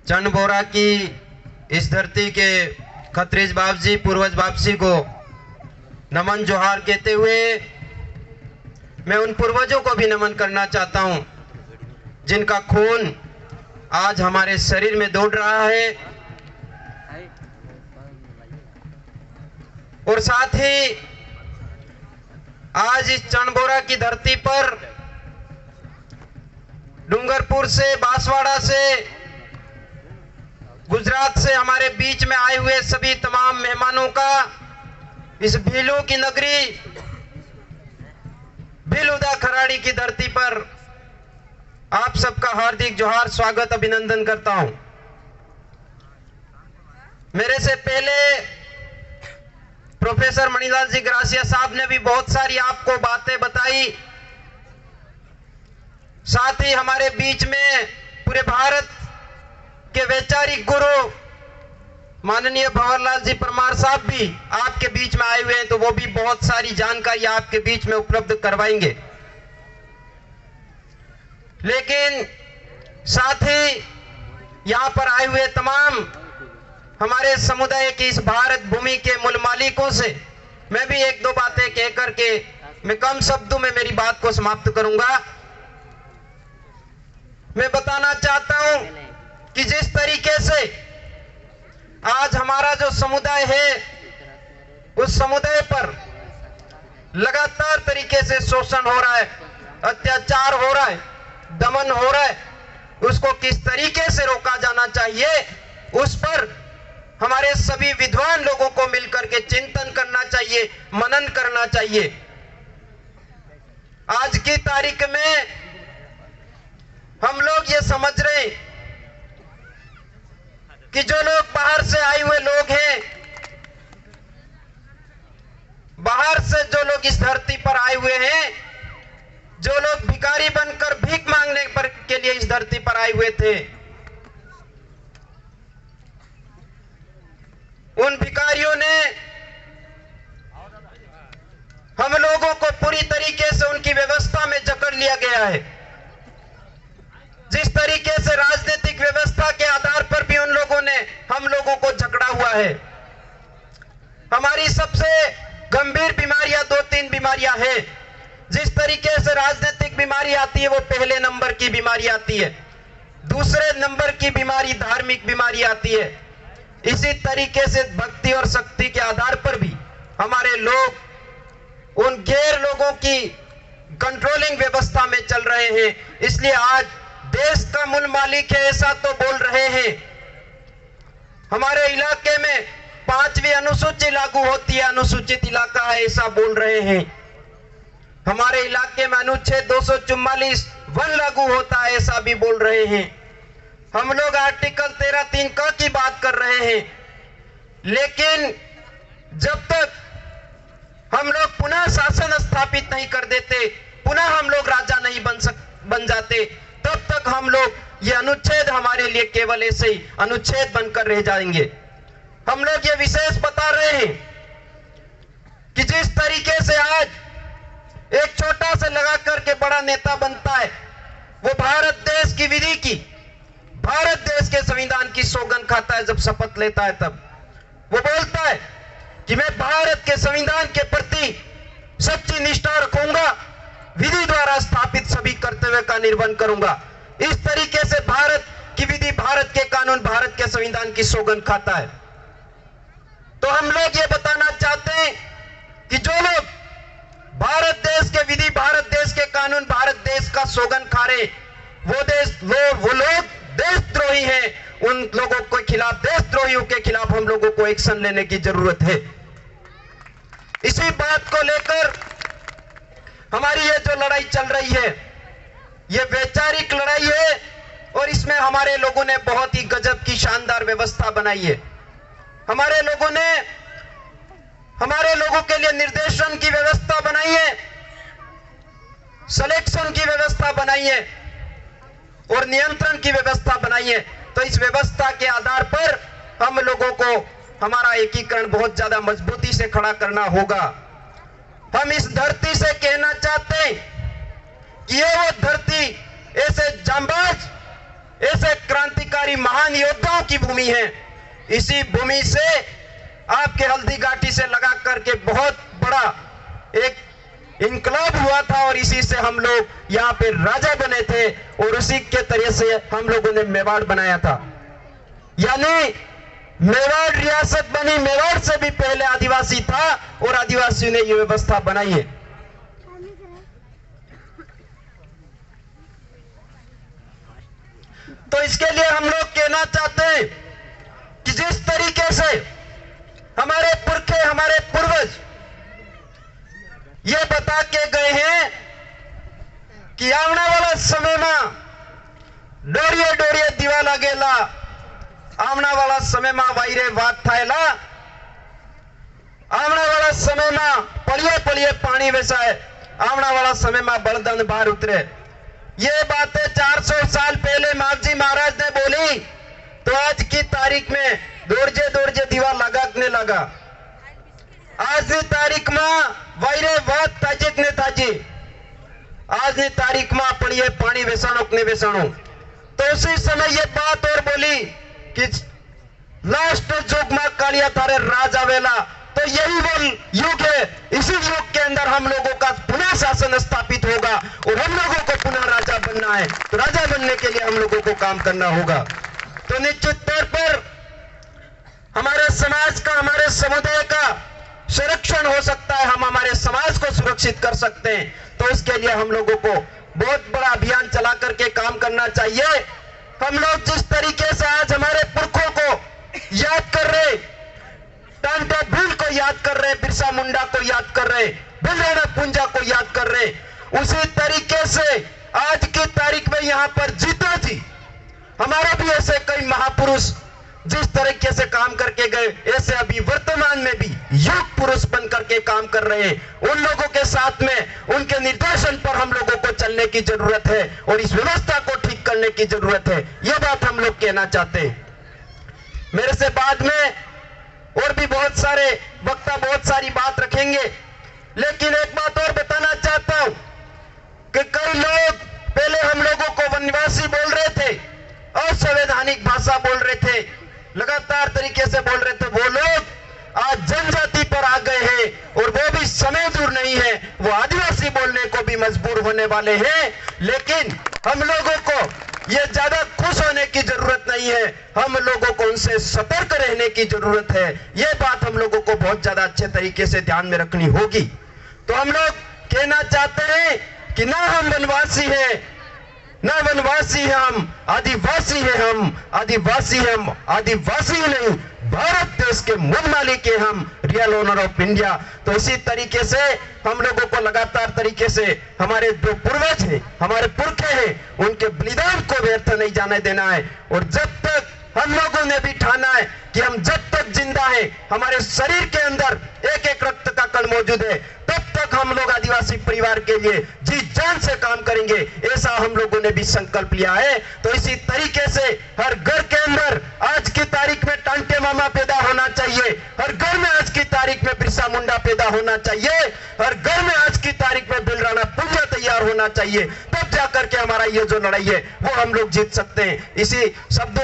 चंडबोरा की इस धरती के खत्रीज बाप जी, पूर्वज बाप जी को नमन जोहार कहते हुए मैं उन पूर्वजों को भी नमन करना चाहता हूं जिनका खून आज हमारे शरीर में दौड़ रहा है। और साथ ही आज इस चंडबोरा की धरती पर डूंगरपुर से, बांसवाड़ा से, गुजरात से हमारे बीच में आए हुए सभी तमाम मेहमानों का इस भीलों की नगरी भीलुदा खराड़ी की धरती पर आप सबका हार्दिक जोहार, स्वागत, अभिनंदन करता हूं। मेरे से पहले प्रोफेसर मणिलाल जी ग्रासिया साहब ने भी बहुत सारी आपको बातें बताई। साथ ही हमारे बीच में पूरे भारत के वैचारिक गुरु माननीय भंवरलाल जी परमार साहब भी आपके बीच में आए हुए हैं, तो वो भी बहुत सारी जानकारी आपके बीच में उपलब्ध करवाएंगे। लेकिन साथ ही यहां पर आए हुए तमाम हमारे समुदाय की इस भारत भूमि के मूल मालिकों से मैं भी एक दो बातें कह करके मैं कम शब्दों में मेरी बात को समाप्त करूंगा। मैं बताना चाहता हूं कि जिस तरीके से आज हमारा जो समुदाय है उस समुदाय पर लगातार तरीके से शोषण हो रहा है, अत्याचार हो रहा है, दमन हो रहा है, उसको किस तरीके से रोका जाना चाहिए उस पर हमारे सभी विद्वान लोगों को मिलकर के चिंतन करना चाहिए, मनन करना चाहिए। आज की तारीख में हम लोग ये समझ रहे हैं कि जो लोग बाहर से आए हुए लोग हैं, बाहर से जो लोग इस धरती पर आए हुए हैं, जो लोग भिखारी बनकर भीख मांगने पर के लिए इस धरती पर आए हुए थे, उन भिखारियों ने हम लोगों को पूरी तरीके से उनकी व्यवस्था में जकड़ लिया गया है। जिस तरीके से राजनीतिक व्यवस्था के आधार पर भी उन लोगों ने हम लोगों को जकड़ा हुआ है। हमारी सबसे गंभीर बीमारियां दो तीन बीमारियां हैं। जिस तरीके से राजनीतिक बीमारी आती है वो पहले नंबर की बीमारी आती है, दूसरे नंबर की बीमारी धार्मिक बीमारी आती है। इसी तरीके से भक्ति और शक्ति के आधार पर भी हमारे लोग उन गैर लोगों की कंट्रोलिंग व्यवस्था में चल रहे हैं। इसलिए आज देश का मूल मालिक है ऐसा तो बोल रहे हैं, हमारे इलाके में 5वीं अनुसूची लागू होती है, अनुसूचित इलाका है ऐसा बोल रहे हैं। हमारे इलाके में अनुच्छेद 244 वन लागू होता है ऐसा भी बोल रहे हैं। हम लोग आर्टिकल 13(3) क की बात कर रहे हैं। लेकिन जब तक हम लोग पुनः शासन स्थापित नहीं कर देते, पुनः हम लोग राजा नहीं बन जाते, तब तक हम लोग ये अनुच्छेद हमारे लिए केवल ऐसे ही अनुच्छेद बनकर रह जाएंगे। हम लोग ये विशेष बता रहे हैं कि जिस तरीके से आज एक छोटा से लगा करके बड़ा नेता बनता है, वो भारत देश की विधि की, भारत देश के संविधान की सौगंध खाता है। जब शपथ लेता है तब वो बोलता है कि मैं भारत के संविधान के प्रति सच्ची निष्ठा रखूंगा, विधि द्वारा स्थापित सभी कर्तव्य का निर्वहन करूंगा। इस तरीके से भारत की विधि, भारत के कानून, भारत के संविधान की सौगंध खाता है। तो हम लोग ये बताना चाहते हैं कि जो लोग भारत देश के विधि, भारत देश के कानून, भारत देश का सौगंध खा रहे, वो लोग देशद्रोही हैं। उन लोगों के खिलाफ, देशद्रोहियों के खिलाफ हम लोगों को एक्शन लेने की जरूरत है। इसी बात को लेकर हमारी ये जो लड़ाई चल रही है, ये वैचारिक लड़ाई है और इसमें हमारे लोगों ने बहुत ही गजब की शानदार व्यवस्था बनाई है। हमारे लोगों ने हमारे लोगों के लिए निर्देशन की व्यवस्था बनाई है, सिलेक्शन की व्यवस्था बनाई है और नियंत्रण की व्यवस्था बनाई है। तो इस व्यवस्था के आधार पर हम लोगों को हमारा एकीकरण बहुत ज्यादा मजबूती से खड़ा करना होगा। हम इस धरती से कहना चाहते हैं कि ये वो धरती ऐसे जांबाज, ऐसे क्रांतिकारी हमारी महान योद्धाओं की भूमि है। इसी भूमि से आपके हल्दी घाटी से लगा करके बहुत बड़ा एक इनकलाब हुआ था और इसी से हम लोग यहाँ पे राजा बने थे और उसी के तरह से हम लोगों ने मेवाड़ बनाया था। यानी मेवाड़ रियासत बनी, मेवाड़ से भी पहले आदिवासी था और आदिवासियों ने ये व्यवस्था बनाई है। तो इसके लिए हम लोग कहना चाहते हैं कि जिस तरीके से हमारे पुरखे, हमारे पूर्वज ये बता के गए हैं कि आने वाला समय में डोरिये डोरिये दीवा लागेला, आने वाला समय में वायरे वात थायला, आने वाला समय में पलिये पलिये पानी वेसाए, आने वाला समय में बलदन बाहर उतरे। ये बातें 400 साल पहले मावजी महाराज ने बोली तो आज की तारीख में दोरजे दोरजे दीवा लगाने लगा। आज की तारीख में वायरे वात ताजिक ने ताजी, आज की तारीख में पड़िए पानी वेसाणो ने वेसाणो। तो उसी समय ये बात और बोली कि लास्ट युग में कालिया थारे राज आवेला। तो यही वो युग है, इसी युग के अंदर हम लोगों का पुनः शासन स्थापित होगा और हम लोगों को पुनः राजा बनना है। तो राजा बनने के लिए हम लोगों को काम करना होगा। तो निश्चित तौर पर हमारे समाज का, हमारे समुदाय का संरक्षण हो सकता है, हम हमारे समाज को सुरक्षित कर सकते हैं। तो उसके लिए हम लोगों को बहुत बड़ा अभियान चला करके काम करना चाहिए। हम लोग जिस तरीके से आज हमारे पुरखों को याद कर रहे, टांटे भील को याद कर रहे, बिरसा मुंडा को याद कर रहे, बिलराणा पुंजा को याद कर रहे, उसी तरीके से आज की तारीख में यहाँ पर जीतो जी, हमारा भी ऐसे कई महापुरुष जिस तरीके से काम करके गए, ऐसे अभी वर्तमान में भी युग पुरुष बन करके काम कर रहे हैं। उन लोगों के साथ में उनके निर्देशन पर हम लोगों को चलने की जरूरत है और इस व्यवस्था को ठीक करने की जरूरत है। यह बात हम लोग कहना चाहते हैं। मेरे से बाद में और भी बहुत सारे वक्ता बहुत सारी बात रखेंगे, लेकिन एक बात और बताना चाहता हूं कि कई लोग पहले हम लोगों को वनवासी बोल रहे थे, असंवैधानिक भाषा बोल रहे थे, लगातार तरीके से बोल रहे थे। वो लोग आज जनजाति पर आ गए हैं और वो भी समय दूर नहीं है, वो आदिवासी बोलने को भी मजबूर होने वाले हैं। लेकिन हम लोगों को ये ज्यादा खुश होने की जरूरत नहीं है, हम लोगों को उनसे सतर्क रहने की जरूरत है। ये बात हम लोगों को बहुत ज्यादा अच्छे तरीके से ध्यान में रखनी होगी। तो हम लोग कहना चाहते हैं कि ना हम वनवासी हैं, ना वनवासी है, हम आदिवासी है, हम आदिवासी है, हम आदिवासी ही नहीं, भारत देश के मूल मालिक है, हम रियल ओनर ऑफ इंडिया। तो इसी तरीके से हम लोगों को लगातार तरीके से हमारे जो पूर्वज हैं, हमारे पुरखे हैं, उनके बलिदान को व्यर्थ नहीं जाने देना है। और जब तक हम लोगों ने भी ठाना है कि हम जब तक जिंदा हैं, हमारे शरीर के अंदर एक एक रक्त का कण मौजूद है, तब तक हम लोग आदिवासी परिवार के लिए जी जान से काम करेंगे, ऐसा हम लोगों ने भी संकल्प लिया है। तो इसी तरीके से हर घर के अंदर आज की तारीख में टांटे मामा पैदा होना चाहिए, हर घर में आज की तारीख में बिरसा मुंडा पैदा होना चाहिए, हर घर में आज की तारीख में बिलराणा पुंजा तैयार होना चाहिए। तब जाकर के हमारा ये जो लड़ाई है वो हम लोग जीत सकते हैं। इसी शब्दों